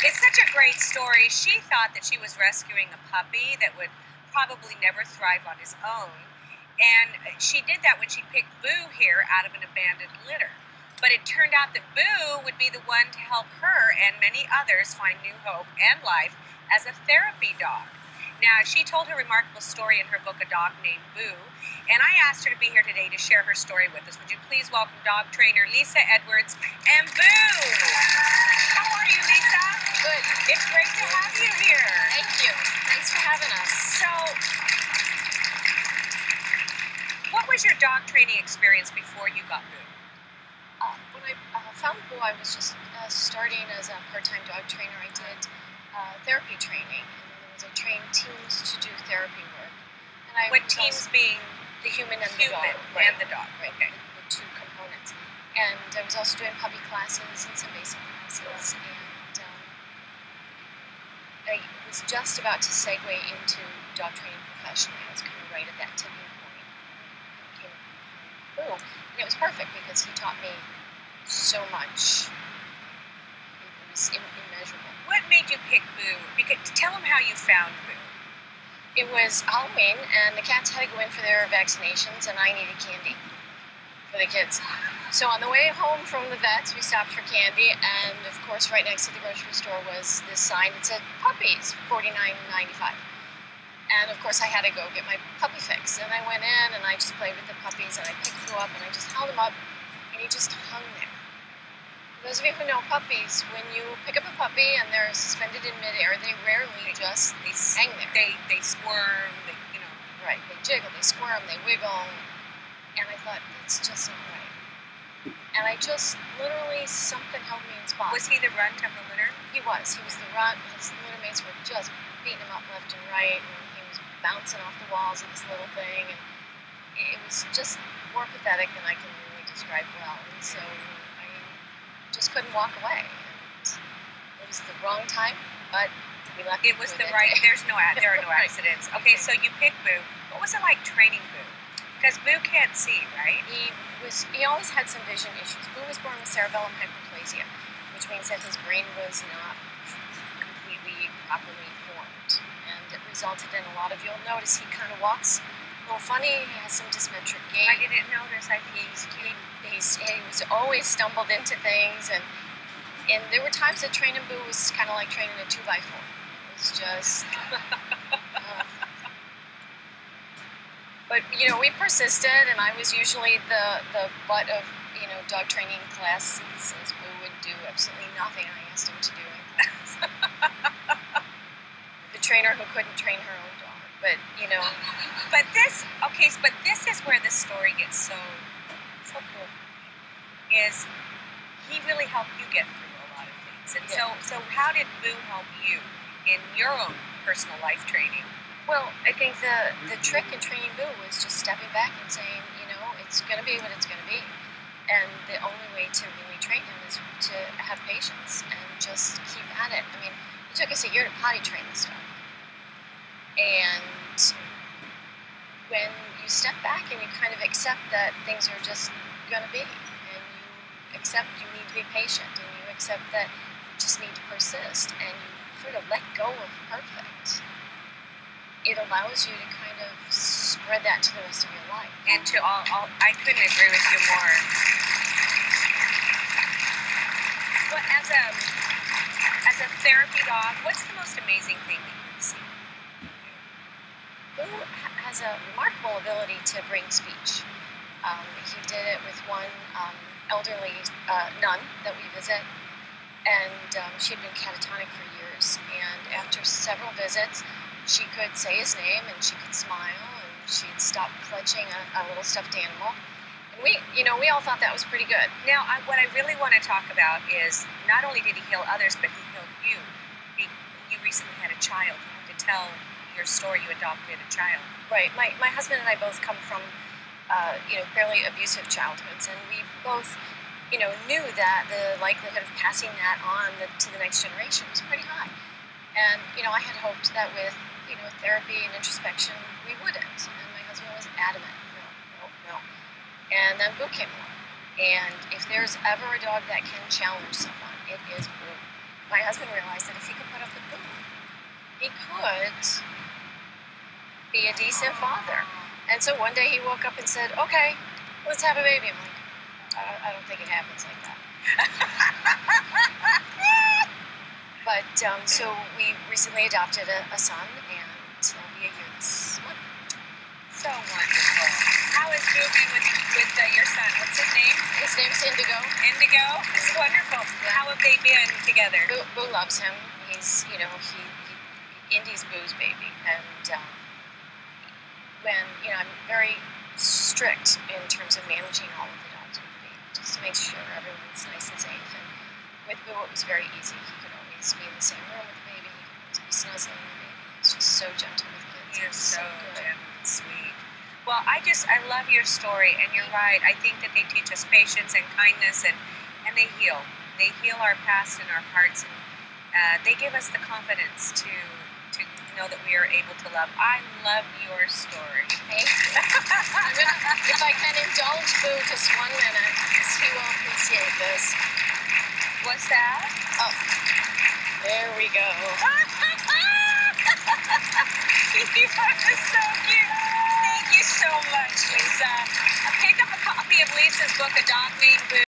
It's such a great story. She thought that she was rescuing a puppy that would probably never thrive on his own. And she did that when she picked Boo here out of an abandoned litter. But it turned out that Boo would be the one to help her and many others find new hope and life as a therapy dog. Now, she told her remarkable story in her book, A Dog Named Boo, and I asked her to be here today to share her story with us. Would you please welcome dog trainer Lisa Edwards and Boo? How are you, Lisa? Good. It's great to have you here. Thank you. Thanks for having us. So, what was your dog training experience before you got Boo? When I found Boo, I was just starting as a part-time dog trainer. I did therapy training, and I trained teams to do therapy work. And What teams being the human and the human dog, and the dog? right? Okay. The two components. And I was also doing puppy classes and some basic classes. And I was just about to segue into dog training professionally. I was kind of right at that tipping point. I came Boo, and it was perfect because he taught me so much. It was immeasurable. What made you pick Boo? Because tell them how you found Boo. It was Halloween, and the cats had to go in for their vaccinations, and I needed candy for the kids. So on the way home from the vets, we stopped for candy, and of course, right next to the grocery store was this sign that said puppies, $49.95. And of course, I had to go get my puppy fix. And I went in, and I just played with the puppies, and I picked Boo up, and I just held him up, and he just hung there. For those of you who know puppies, when you pick up a puppy and they're suspended in midair, they rarely just hang there. They squirm. Right. They jiggle, they squirm, they wiggle, and I thought that's just not right. And I just literally something held me in spot. Was he the runt of the litter? He was. He was the runt. His litter mates were just beating him up left and right, and he was bouncing off the walls of this little thing, and it was just more pathetic than I can really describe well. And so just couldn't walk away. And it was the wrong time, but we left. It was the right. There are no accidents. Okay, so you picked Boo. What was it like training Boo? Because Boo can't see, right? He always had some vision issues. Boo was born with cerebellum hyperplasia, which means that his brain was not completely properly formed, and it resulted in a lot of. You'll notice he kind of walks a little funny. He has some dysmetric gait. I didn't notice. He was always stumbled into things, and there were times that training Boo was kind of like training a 2x4. It was just. But we persisted, and I was usually the butt of dog training classes, as Boo would do absolutely nothing I asked him to do in class. The trainer who couldn't train her own dog, but. But this is where the story gets so cool. Is he really helped you get through a lot of things? And so how did Boo help you in your own personal life training? Well, I think the trick in training Boo was just stepping back and saying, it's going to be what it's going to be. And the only way to really train him is to have patience and just keep at it. I mean, it took us a year to potty train this dog. And when you step back and you kind of accept that things are just going to be, and you accept you need to be patient, and you accept that you just need to persist, and you sort of let go of perfect, it allows you to kind of spread that to the rest of your life. And to all I couldn't agree with you more. Well, as a therapy dog, what's the most amazing thing that you've seen? Boo has a remarkable ability to bring speech. He did it with one elderly nun that we visit, and she had been catatonic for years. And after several visits, she could say his name, and she could smile, and she'd stop clutching a little stuffed animal. And we all thought that was pretty good. Now, what I really want to talk about is not only did he heal others, but he healed you. You recently had a child. You have to tell your story. You adopted a child. Right. My husband and I both come from fairly abusive childhoods, and we both knew that the likelihood of passing that on to the next generation was pretty high. And I had hoped that with therapy and introspection, we wouldn't. And my husband was adamant, no. And then Boo came along. And if there's ever a dog that can challenge someone, it is Boo. my husband realized that if he could put up with Boo, he could be a decent father. And so one day he woke up and said, "Okay, let's have a baby." I'm like, I don't think it happens like that. But so we recently adopted a son, and he'll be a year this month. So wonderful. How is Boo been with your son? What's his name? His name's Indigo. Indigo? It's wonderful. Yeah. How have they been together? Boo loves him. He's, he Indy's Boo's baby. And when, I'm very strict in terms of managing all of the dogs with the baby, just to make sure everyone's nice and safe. And with Boo, it was very easy. He could always be in the same room with the baby. He could always be snuzzling the baby. He's just so gentle with kids. You're so good. gentle and sweet. Well, I love your story, and you're right. I think that they teach us patience and kindness, and they heal. They heal our past and our hearts, and they give us the confidence to know that we are able to love. I love your story. Thank you. I'm gonna, if I can indulge Boo just 1 minute, because he will appreciate this. What's that? Oh, there we go. You are so cute. Thank you so much, Lisa. Pick up a copy of Lisa's book, A Dog Named Boo.